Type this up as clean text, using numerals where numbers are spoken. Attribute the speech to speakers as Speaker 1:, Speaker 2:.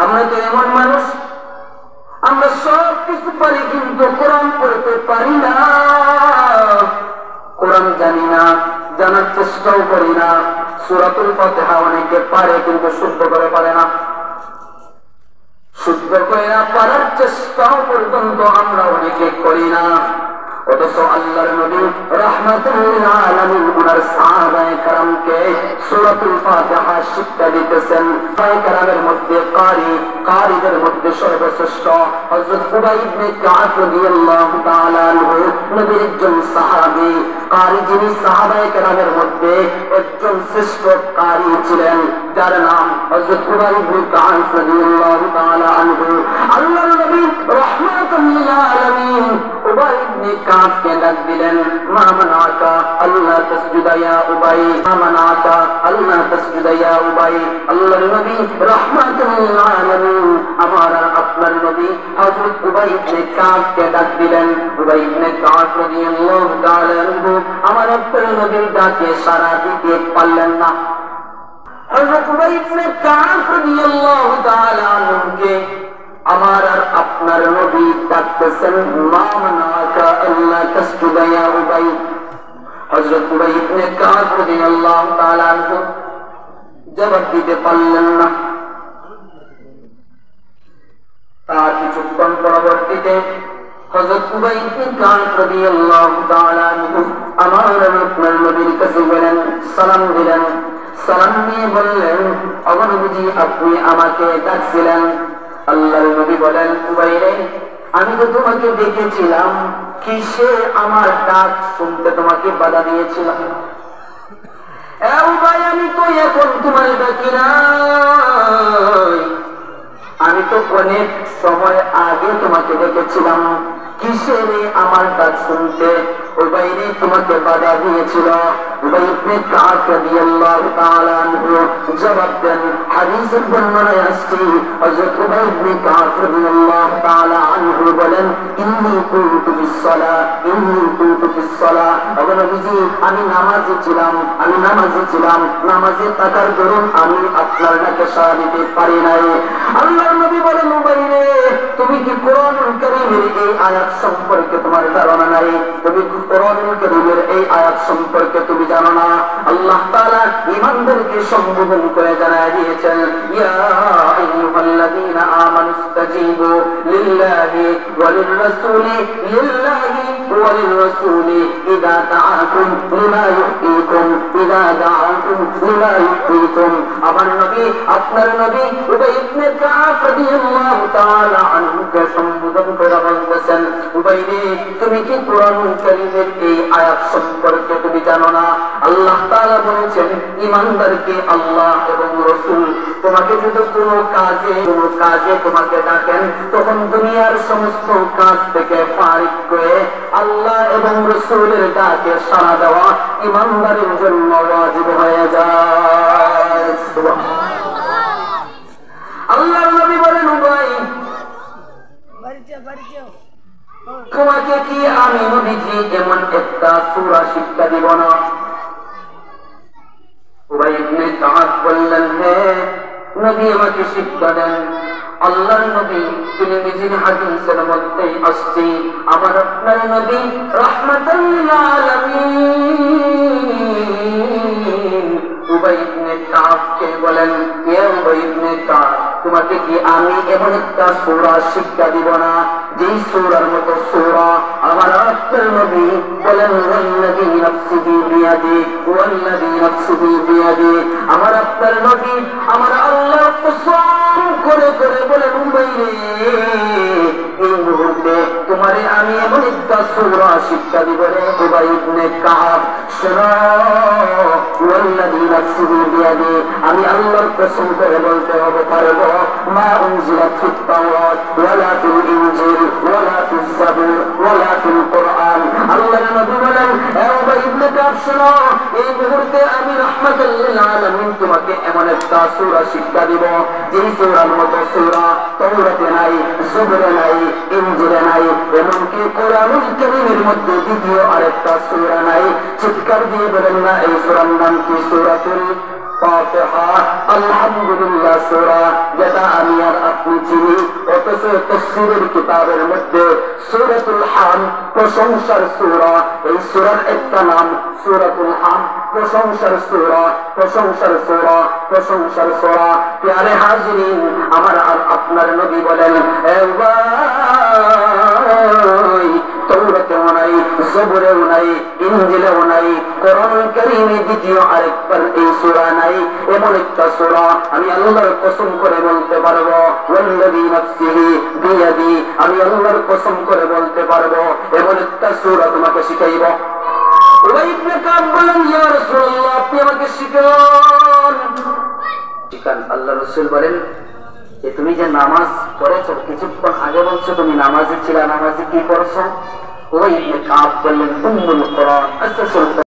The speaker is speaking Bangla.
Speaker 1: আমরা তো এমন মানুষ, আমরা সব কিছু পারি কিন্তু কোরআন পড়তে পারি না, কোরআন জানি না, জানার চেষ্টাও করি না। সূরাতুল ফাতিহা অনেকে পারে কিন্তু শুদ্ধ করে পারে না, শুদ্ধ করে না পারার চেষ্টাও পর্যন্ত আমরা অনেকে করি না। অথচ আল্লাহর নবী রাহমাতুল লিল আলামিন ওনার সাহাবায়ে কেরামকে সূরাতুল ফাতিহা শিক্ষা দিতেছেন। সাহাবায়ে কেরামের মধ্যে কারীদের মধ্যে সর্বশ্রেষ্ঠ হযরত উবাই ইবনে কাব রাদিয়াল্লাহু তাআলা আনহু নবীর একজন সাহাবী। কারী যিনি সাহাবায়ে কেরামের মধ্যে একজন শ্রেষ্ঠ কারী ছিলেন, যার নাম হযরত উবাই ইবনে কাব রাদিয়াল্লাহু তাআলা আনহু। আল্লাহর নবী রাহমাতুল লিল আলামিন উবাই ইবনে কাবকে ডাক দিলেন, মা মানাকা আল্লাহ তাসজুদা ইয়া উবাই, মা মানাকা আল্লাহ তাসজুদা ইয়া উবাই। আল্লাহর নবী রাহমাতুল লিল আলামিন আমার আপনার নবী হযরত উবাই ইবনে কাবকে ডাক দিলেন। উবাই ইবনে কাব রাদিয়াল্লাহু তাআলা আনহু আমার আপনার নবীর ডাকে সাড়া দিতে পারলেন না। হযরত উবাই ইবনে কাব রাদিয়াল্লাহু তাআলা আনহুকে আমার আর আপনার নবী ডাকতেছেন, মা মানাকা আল্লাহ তাসজুদা ইয়া উবাই। হযরত উবাই ইবনে কাব রাদিয়াল্লাহু তাআলা আনহু জবাব দিতে পারলেন না। তার কিছুক্ষণ পরবর্তীতে হযরত উবাই ইবনে কাব রাদিয়াল্লাহু তাআলা আনহু আমার আপনার নবীর কাছে গেলেন, সালাম দিলেন। সালাম নিয়ে বললেন, ওগো নবীজি আপনি আমাকে ডাকছিলেন। আল্লাহর নবী বলেন, উবাই রে, আমি তো তোমাকে ডেকেছিলাম, কিসে আমার ডাক শুনতে তোমাকে বাধা দিয়েছিলাম? উবাই আমি তো এখন তোমার ডাকি নাই, আমি তো অনেক সময় আগে তোমাকে ডেকেছিলাম, কিসে রে আমার ডাক শুনতে উবাই রে তোমাকে বাধা দিয়েছিল? উবাই ইবনে কাব রাদিয়াল্লাহু তাআলা আনহু জবাব দেন, হাদিসের বর্ণনায় আসছে হযরত উবাই ইবনে কাব রাদিয়াল্লাহু তাআলা আনহু বলেন, ইন্নী কুনতু বিস-সালাহ, ইন্নী কুনতু বিস-সালাহ। ওগো নবীজি আমি নামাজে ছিলাম, নামাজে থাকার দরুন আমি আপনার ডাকে সাড়া দিতে পারি নাই। আল্লাহর নবী বলেন, উবাই রে তুমি কি কোরআনুল কারীমের এই আয়াত সম্পর্কে তোমার ধারণা নাই? তুমি কি কোরআনুল কারীমের এই আয়াত সম্পর্কে তুমি জানো না? আল্লাহ তাআলা ঈমানদারকে সম্বোধন করে জানায় দিয়েছেন, ইয়া আইয়ুহাল্লাযীনা আমানু ইসতাজীবু লিল্লাহি ওয়া লির-রাসূলি ইযা দাআকুম লিমা ইউহয়িকুম, ইযা দাআকুম লিমা ইউহয়িকুম। আমার নবী আপনার নবী উবাই ইবনে কাব রাদিয়াল্লাহু তাআলা আনহুকে সম্বোধন করে বলতেছেন, উবাই রে তুমি কি কোরআনুল কারীমের এই আয়াত সম্পর্কে তুমি জানো না? আল্লাহ তাআলা বলেছেন, ঈমানদারকে আল্লাহ এবং রাসূল তোমাকে যদি কোনো কাজে তোমাকে ডাকেন, তখন দুনিয়ার সমস্ত কাজ থেকে ফারিক করে আল্লাহ এবং রাসূলের ডাকে সাড়া দেওয়া ঈমানদারের জন্য ওয়াজিব হয়ে যায়। সুবহানাল্লাহ। আল্লাহর নবী বলেন, উবাই তোমাকে কি আমি নবীজি এমন একটা সূরা শিক্ষা দিব না? উবাই ইবনে কাব বললেন, হ্যাঁ নবী আমাকে শিক্ষা দেন। আল্লাহর নবী তিরমিজির হাদিসের মধ্যে আসছে, আমার আপনার নবী রাহমাতুল লিল আলামিন উবাই ইবনে কাবকে বলেন, হে উবাই ইবনে কাব তোমাকে কি আমি এমন একটা সূরা শিক্ষা দিব না যেই সূরার মতো সূরা আমার আপনার নবী বলেন, ওয়াল্লাযী নাফসি বিয়াদি, ওয়াল্লাযী নাফসি বিয়াদি। আমার আপনার নবী আমার আল্লাহর কসম করে করে বলেন, উবাই রে এই মুহূর্তে তোমারে আমি এমন একটা সূরা শিক্ষা দিব রে উবাই ইবনে কাব, শোনো, ওয়াল্লাযী নাফসি বিয়াদি, আমি আল্লাহর কসম করে বলতে হবে পারবো, মা উনজিলাত ফিত তাওরাত ওয়ালা ফিল ইনজিল ওয়ালা ফিজ জাবুর ওয়ালা ফিল কুরআন। আল্লাহর নবী বলেন, হে উবাই ইবনে কাব শোনো, এই মুহূর্তে আমি রাহমাতুল লিল আলামিন তোমাকে এমন একটা সূরা শিক্ষা দিব যেই সূরার মতো সূরা তাওরাতে নাই, জবুরে নাই, ইনজিলে নাই, এমনকি কোরআনুল কারীমের মধ্যে দ্বিতীয় আরেকটা সূরা নাই। চিৎকার দিয়ে বলেন না এই সূরার নাম কি? সূরাতুল ফাতিহা। আলহামদুলিল্লাহ সূরা, যেটা আমি আর আপনি চিনি, অথচ তাফসীরের কিতাবের মধ্যে সূরাতুল হাম প্রশংসার সূরা, এই সূরার একটা নাম সূরাতুল হাম, প্রশংসার সূরা, প্রশংসার সূরা, প্রশংসার সূরা। প্যারে হাজিরিন, আমার আর আপনার নবী বলেন, এ ভাই, তাওরাতেও নাই, জবুরেও নাই, ইনজিলেও নাই, কোরআন কারীমে দ্বিতীয় আরেকবার এই সূরা নাই। এমন একটা সূরা আমি আল্লাহর কসম করে বলতে পারবো, ওয়াল্লাযী নাফসিহি বিয়াদি, আমি আল্লাহর কসম করে বলতে পারবো এমন একটা সূরা তোমাকে শিখাইব। উবাই ইবনে কাব বলেন, ইয়া রাসূলুল্লাহ, আপনি আমাকে শিখান। শিখান। আল্লাহ রাসূল বলেন, যে তুমি যে নামাজ পড়েছো, কিছুক্ষণ আগে বলছো তুমি নামাজে ছিলা, নামাজে কি পড়ছো? উবাই ইবনে কাব বললেন, উম্মুল কুরআন, আসসাসুল